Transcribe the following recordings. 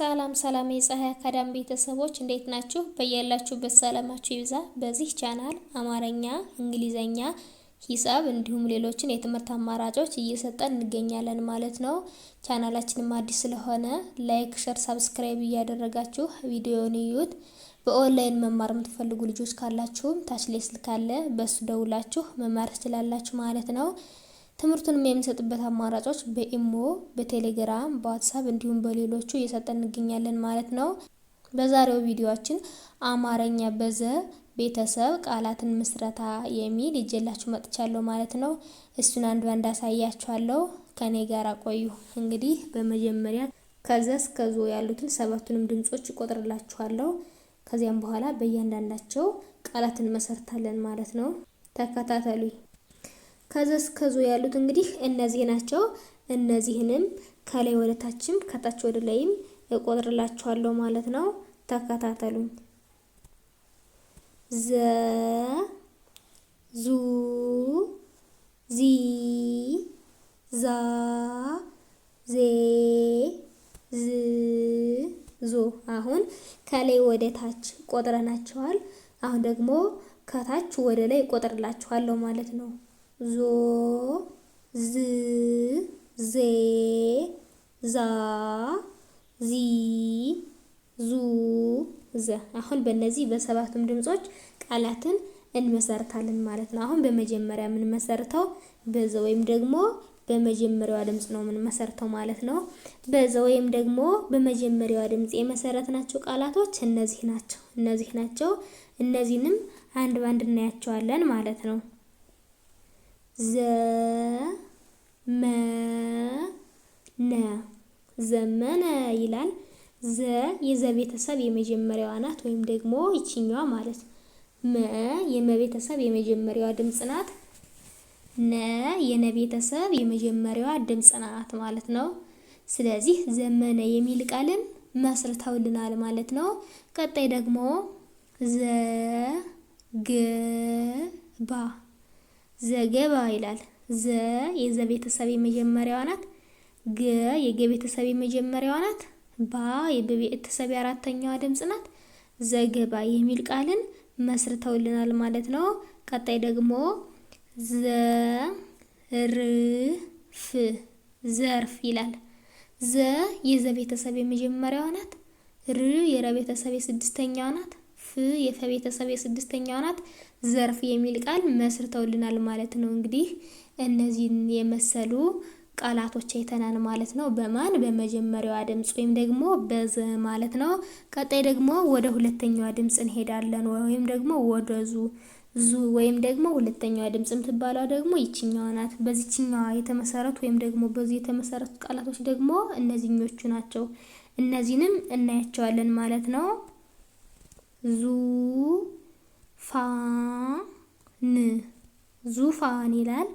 ሰላም ሰላም የፀሐይ አካዳሚ ቤተሰቦች እንዴት ናችሁ? በያላችሁበት ሰላማችሁ ይብዛ። በዚህ ቻናል አማርኛ፣ እንግሊዘኛ፣ ሂሳብ እንዲሁም ሌሎችን የትምህርት አማራጮች እየሰጠን እንገኛለን ማለት ነው። ቻናላችንም አዲስ ስለሆነ ላይክ፣ ሼር፣ ሰብስክራይብ እያደረጋችሁ ቪዲዮውን እዩት። በኦንላይን መማር የምትፈልጉ ልጆች ካላችሁም ታች ላይ ስልክ አለ፣ በሱ ደውላችሁ መማር ትችላላችሁ ማለት ነው። ትምህርቱንም የምንሰጥበት አማራጮች በኢሞ፣ በቴሌግራም፣ በዋትስአፕ እንዲሁም በሌሎቹ እየሰጠን እንገኛለን ማለት ነው። በዛሬው ቪዲዮአችን አማርኛ በዘ ቤተሰብ ቃላትን ምስረታ የሚል ይዤላችሁ መጥቻለሁ ማለት ነው። እሱን አንድ ባንድ አሳያችኋለሁ። ከኔ ጋር ቆዩ። እንግዲህ በመጀመሪያ ከዘ እስከ ዞ ያሉትን ሰባቱንም ድምጾች እቆጥርላችኋለሁ። ከዚያም በኋላ በእያንዳንዳቸው ቃላትን መሰርታለን ማለት ነው። ተከታተሉኝ። ከዘ እስከ ዞ ያሉት እንግዲህ እነዚህ ናቸው። እነዚህንም ከላይ ወደ ታችም ከታች ወደ ላይም እቆጥርላችኋለሁ ማለት ነው። ተከታተሉኝ። ዘ ዙ ዚ ዛ ዜ ዝ ዞ። አሁን ከላይ ወደ ታች ቆጥረናቸዋል። አሁን ደግሞ ከታች ወደ ላይ እቆጥርላችኋለሁ ማለት ነው። ዞ ዝ ዜ ዛ ዚ ዙ ዘ። አሁን በእነዚህ በሰባቱም ድምጾች ቃላትን እንመሰርታለን ማለት ነው። አሁን በመጀመሪያ የምንመሰርተው በዘ ወይም ደግሞ በመጀመሪያዋ ድምጽ ነው የምንመሰርተው ማለት ነው። በዘ ወይም ደግሞ በመጀመሪያዋ ድምጽ የመሰረትናቸው ቃላቶች እነዚህ ናቸው። እነዚህንም አንድ ባንድ እናያቸዋለን ማለት ነው። ዘ መ ነ ዘመነ ይላል። ዘ የዘ ቤተሰብ የመጀመሪያዋ ናት ወይም ደግሞ ይችኛዋ ማለት ነው። መ የመ ቤተሰብ የመጀመሪያዋ ድምጽ ናት። ነ የነ ቤተሰብ የመጀመሪያዋ ድምጽ ናት ማለት ነው። ስለዚህ ዘመነ የሚል ቃልን መስርተውልናል ማለት ነው። ቀጣይ ደግሞ ዘ ገ ባ ዘገባ ይላል። ዘ የዘ ቤተሰብ የመጀመሪያዋ ናት። ገ የገ ቤተሰብ የመጀመሪያዋ ናት። ባ የበ ቤተሰብ የአራተኛዋ ድምጽ ናት። ዘገባ የሚል ቃልን መስርተውልናል ማለት ነው። ቀጣይ ደግሞ ዘርፍ ዘርፍ ይላል። ዘ የዘ ቤተሰብ የመጀመሪያዋ ናት። ር የረ ቤተሰብ የስድስተኛዋ ናት። ፍ የፈ ቤተሰብ የስድስተኛዋ ናት። ዘርፍ የሚል ቃል መስርተውልናል ማለት ነው። እንግዲህ እነዚህን የመሰሉ ቃላቶች አይተናል ማለት ነው። በማን በመጀመሪያዋ ድምጽ ወይም ደግሞ በዘ ማለት ነው። ቀጣይ ደግሞ ወደ ሁለተኛዋ ድምጽ እንሄዳለን ወይም ደግሞ ወደ ዙ ወይም ደግሞ ሁለተኛዋ ድምጽ የምትባለው ደግሞ ይችኛዋ ናት። በዚህኛዋ የተመሰረቱ ወይም ደግሞ በዚህ የተመሰረቱ ቃላቶች ደግሞ እነዚህኞቹ ናቸው። እነዚህንም እናያቸዋለን ማለት ነው። ዙ ፋ ን ዙፋን ይላል።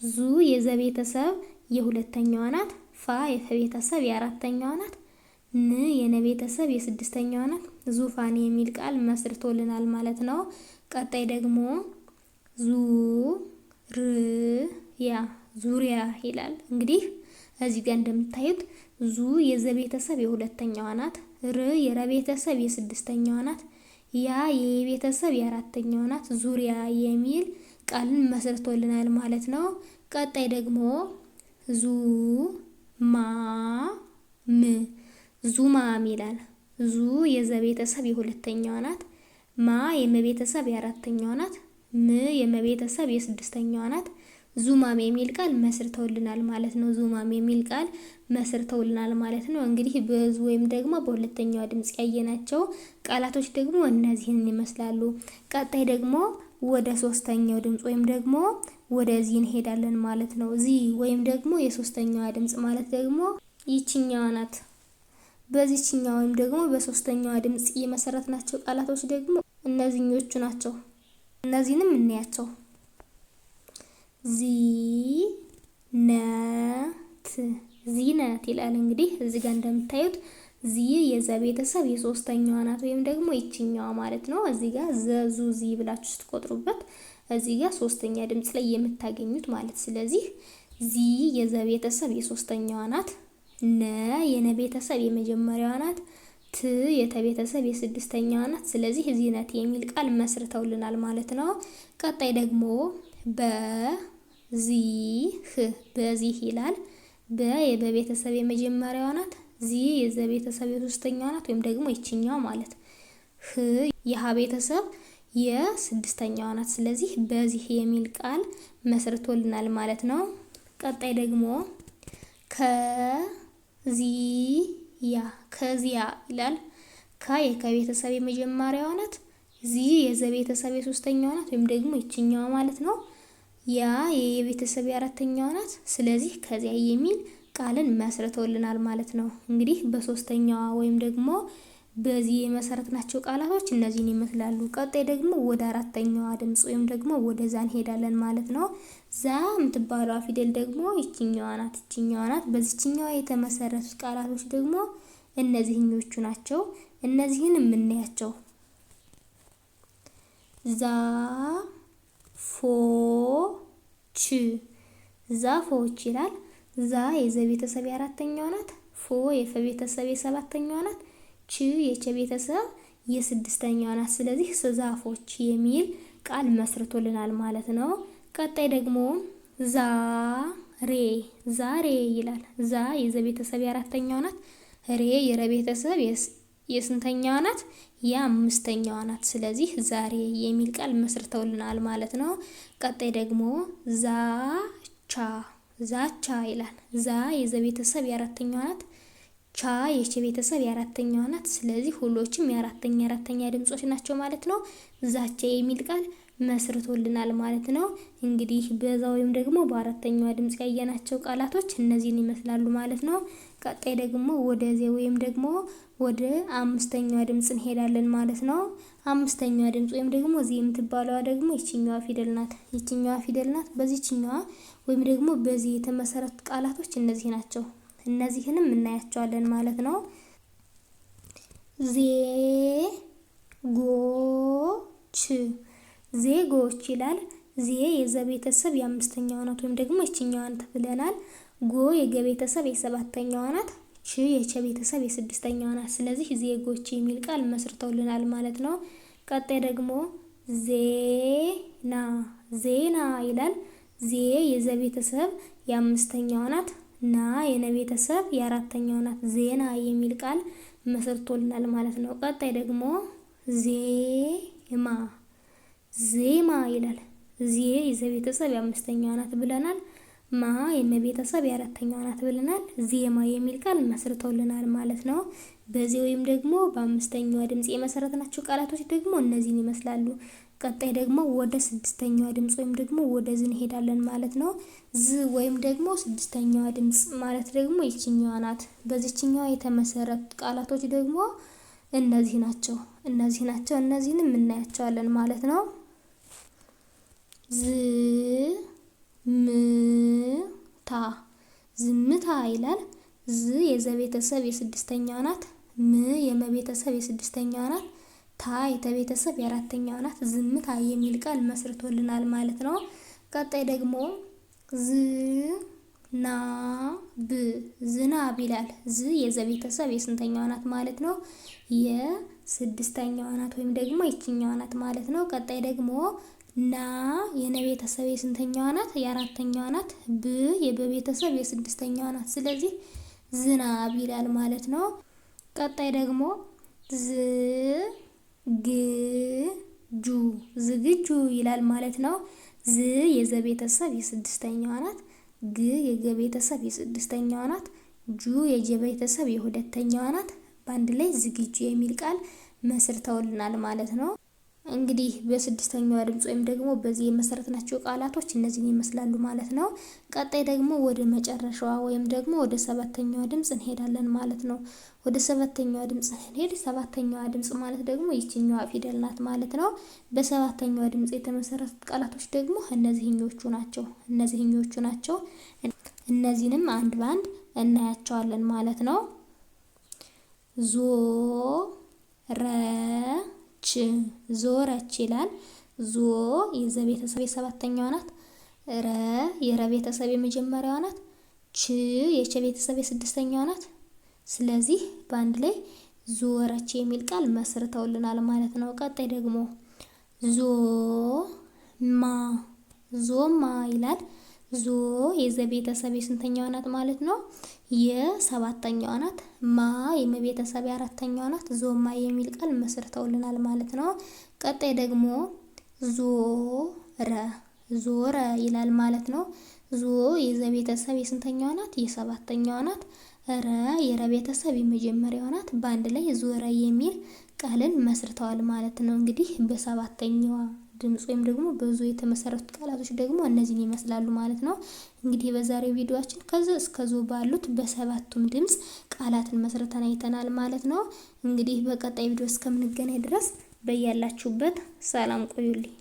ዙ የዘ ቤተሰብ የሁለተኛዋ ናት። ፋ የፈ ቤተሰብ የአራተኛዋ ናት። ን የነ ቤተሰብ የስድስተኛዋ ናት። ዙፋን የሚል ቃል መስርቶልናል ማለት ነው። ቀጣይ ደግሞ ዙ ር ያ ዙሪያ ይላል። እንግዲህ እዚህ ጋር እንደምታዩት ዙ የዘ ቤተሰብ የሁለተኛዋ ናት። ር የረ ቤተሰብ የስድስተኛዋ ናት። ያ የቤተሰብ የአራተኛዋ ናት። ዙሪያ የሚል ቃልን መስርቶልናል ማለት ነው። ቀጣይ ደግሞ ዙ ማ ም ዙማም ይላል። ዙ የዘ ቤተሰብ የሁለተኛዋ ናት። ማ የመ ቤተሰብ የአራተኛዋ ናት። ም የመ ቤተሰብ የስድስተኛዋ ናት። ዙማም የሚል ቃል መስርተውልናል ማለት ነው። ዙማም የሚል ቃል መስርተውልናል ማለት ነው። እንግዲህ በዙ ወይም ደግሞ በሁለተኛዋ ድምጽ ያየናቸው ቃላቶች ደግሞ እነዚህን ይመስላሉ። ቀጣይ ደግሞ ወደ ሶስተኛው ድምጽ ወይም ደግሞ ወደዚህ እንሄዳለን ማለት ነው። ዚ ወይም ደግሞ የሶስተኛዋ ድምጽ ማለት ደግሞ ይችኛዋ ናት። በዚህኛው ወይም ደግሞ በሶስተኛዋ ድምጽ የመሰረትናቸው ቃላቶች ደግሞ እነዚህኞቹ ናቸው። እነዚህንም እናያቸው። ዚ ነት ዚነት ይላል። እንግዲህ እዚህ ጋር እንደምታዩት ዚ የዘ ቤተሰብ የሶስተኛዋ ናት ወይም ደግሞ ይችኛዋ ማለት ነው። እዚህ ጋር ዘዙ ዚ ብላችሁ ስትቆጥሩበት እዚህ ጋር ሶስተኛ ድምጽ ላይ የምታገኙት ማለት። ስለዚህ ዚ የዘ ቤተሰብ የሶስተኛዋ ናት። ነ የነ ቤተሰብ የመጀመሪያዋ ናት። ት የተ ቤተሰብ የስድስተኛዋ ናት። ስለዚህ ዚነት የሚል ቃል መስርተውልናል ማለት ነው። ቀጣይ ደግሞ በዚህ በዚህ ይላል። በ የበቤተሰብ የመጀመሪያዋ ናት። ዚ የዘ ቤተሰብ የሶስተኛዋ ናት ወይም ደግሞ ይችኛዋ ማለት። ህ የሀ ቤተሰብ የስድስተኛዋ ናት። ስለዚህ በዚህ የሚል ቃል መስርቶልናል ማለት ነው። ቀጣይ ደግሞ ከዚያ ከዚያ ይላል። ከ የከቤተሰብ የመጀመሪያዋ ናት። ዚ የዘ ቤተሰብ የሶስተኛዋ ናት ወይም ደግሞ ይችኛዋ ማለት ነው። ያ የቤተሰብ የአራተኛዋ ናት። ስለዚህ ከዚያ የሚል ቃልን መስርተውልናል ማለት ነው። እንግዲህ በሶስተኛዋ ወይም ደግሞ በዚህ የመሰረትናቸው ቃላቶች እነዚህን ይመስላሉ። ቀጣይ ደግሞ ወደ አራተኛዋ ድምጽ ወይም ደግሞ ወደዛ እንሄዳለን ማለት ነው። ዛ የምትባለዋ ፊደል ደግሞ ይችኛዋ ናት። ይችኛዋ ናት። በዚህኛዋ የተመሰረቱት ቃላቶች ደግሞ እነዚህኞቹ ናቸው። እነዚህን የምናያቸው ዛፎች ዛፎች ይላል። ዛ የዘ ቤተሰብ የአራተኛዋ ናት። ፎ የፈ ቤተሰብ የሰባተኛዋ ናት። ች የቸ ቤተሰብ የስድስተኛዋ ናት። ስለዚህ ዛፎች የሚል ቃል መስርቶልናል ማለት ነው። ቀጣይ ደግሞ ዛሬ ዛሬ ይላል። ዛ የዘ ቤተሰብ የአራተኛዋ ናት። ሬ የረ ቤተሰብ የስንተኛዋ ናት? የአምስተኛዋ ናት። ስለዚህ ዛሬ የሚል ቃል መስርተውልናል ማለት ነው። ቀጣይ ደግሞ ዛቻ ዛቻ ይላል። ዛ የዘ ቤተሰብ የአራተኛዋ ናት። ቻ የቸ ቤተሰብ የአራተኛዋ ናት። ስለዚህ ሁሎችም የአራተኛ ድምጾች ናቸው ማለት ነው። ዛቻ የሚል ቃል መስርቶልናል ማለት ነው። እንግዲህ በዛ ወይም ደግሞ በአራተኛዋ ድምጽ ያየናቸው ቃላቶች እነዚህን ይመስላሉ ማለት ነው። ቀጣይ ደግሞ ወደዚህ ወይም ደግሞ ወደ አምስተኛዋ ድምጽ እንሄዳለን ማለት ነው። አምስተኛዋ ድምጽ ወይም ደግሞ እዚህ የምትባለዋ ደግሞ ይችኛዋ ፊደል ናት። ይችኛዋ ፊደል ናት። በዚህኛዋ ወይም ደግሞ በዚህ የተመሰረቱ ቃላቶች እነዚህ ናቸው። እነዚህንም እናያቸዋለን ማለት ነው። ዜጎች ዜጎች ይላል። ዜ የዘ ቤተሰብ የአምስተኛዋ ናት ወይም ደግሞ ይችኛዋ ናት ብለናል። ጎ የገ ቤተሰብ የሰባተኛዋ ናት። ች የቸ ቤተሰብ የስድስተኛዋ ናት። ስለዚህ ዜጎች የሚል ቃል መስርተውልናል ማለት ነው። ቀጣይ ደግሞ ዜና ዜና ይላል። ዜ የዘ ቤተሰብ የአምስተኛዋ ናት። ና የነ ቤተሰብ የአራተኛዋ ናት። ዜና የሚል ቃል መስርቶልናል ማለት ነው። ቀጣይ ደግሞ ዜማ ዜማ ይላል። ዜ የዘ ቤተሰብ የአምስተኛዋ ናት ብለናል። ማ የነ ቤተሰብ የአራተኛዋ ናት ብለናል። ዜማ የሚል ቃል መስርተውልናል ማለት ነው። በዚህ ወይም ደግሞ በአምስተኛዋ ድምጽ የመሰረትናቸው ቃላቶች ደግሞ እነዚህን ይመስላሉ። ቀጣይ ደግሞ ወደ ስድስተኛዋ ድምጽ ወይም ደግሞ ወደ ዝ እንሄዳለን ማለት ነው። ዝ ወይም ደግሞ ስድስተኛዋ ድምጽ ማለት ደግሞ ይችኛዋ ናት። በዚህኛዋ የተመሰረቱ ቃላቶች ደግሞ እነዚህ ናቸው። እነዚህንም እናያቸዋለን ማለት ነው። ዝምታ ዝምታ ይላል። ዝ የዘ ቤተሰብ የስድስተኛዋ ናት። ም የመ ቤተሰብ የስድስተኛዋ ናት። ታ የተ ቤተሰብ የአራተኛዋ ናት። ዝምታ የሚል ቃል መስርቶልናል ማለት ነው። ቀጣይ ደግሞ ዝናብ ዝናብ ይላል። ዝ የዘ ቤተሰብ የስንተኛዋ ናት ማለት ነው? የስድስተኛዋ ናት ወይም ደግሞ ይችኛዋ ናት ማለት ነው። ቀጣይ ደግሞ ና የነ ቤተሰብ የስንተኛዋ ናት? የአራተኛዋ ናት። ብ የበቤተሰብ የስድስተኛዋ ናት። ስለዚህ ዝናብ ይላል ማለት ነው። ቀጣይ ደግሞ ዝግጁ ይላል ማለት ነው። ዝ የዘ ቤተሰብ የስድስተኛዋ ናት። ግ የገ ቤተሰብ የስድስተኛዋ ናት። ጁ የጀ ቤተሰብ የሁለተኛዋ ናት። በአንድ ላይ ዝግጁ የሚል ቃል መስርተውልናል ማለት ነው። እንግዲህ በስድስተኛዋ ድምጽ ወይም ደግሞ በዚህ የመሰረትናቸው ቃላቶች እነዚህን ይመስላሉ ማለት ነው። ቀጣይ ደግሞ ወደ መጨረሻዋ ወይም ደግሞ ወደ ሰባተኛዋ ድምጽ እንሄዳለን ማለት ነው። ወደ ሰባተኛዋ ድምጽ እንሄድ። ሰባተኛዋ ድምጽ ማለት ደግሞ ይችኛዋ ፊደል ናት ማለት ነው። በሰባተኛዋ ድምጽ የተመሰረቱት ቃላቶች ደግሞ እነዚህኞቹ ናቸው። እነዚህንም አንድ ባንድ እናያቸዋለን ማለት ነው። ዞረች ይላል። ዞ የዘ ቤተሰብ የሰባተኛዋ ናት። ረ የረ ቤተሰብ የመጀመሪያዋ ናት። ች ች የቸ ቤተሰብ የስድስተኛዋ ናት። ስለዚህ በአንድ ላይ ዞረች የሚል ቃል መስርተውልናል ማለት ነው። ቀጣይ ደግሞ ዞማ ይላል። ዞ የዘ ቤተሰብ የስንተኛዋ ናት ማለት ነው? የሰባተኛዋ ናት። ማ የመቤተሰብ የአራተኛዋ ናት። ዞማ የሚል ቃል መስርተውልናል ማለት ነው። ቀጣይ ደግሞ ዞረ ይላል ማለት ነው። ዞ የዘ ቤተሰብ የስንተኛዋ ናት? የሰባተኛዋ ናት። ረ የረ ቤተሰብ የመጀመሪያዋ ናት። በአንድ ላይ ዞረ የሚል ቃልን መስርተዋል ማለት ነው። እንግዲህ በሰባተኛዋ ድምጽ ወይም ደግሞ በዞ የተመሰረቱት ቃላቶች ደግሞ እነዚህን ይመስላሉ ማለት ነው። እንግዲህ በዛሬው ቪዲዮአችን ከዚህ እስከ ዞ ባሉት በሰባቱም ድምጽ ቃላትን መስርተን አይተናል ማለት ነው። እንግዲህ በቀጣይ ቪዲዮ እስከምንገናኝ ድረስ በያላችሁበት ሰላም ቆዩልኝ።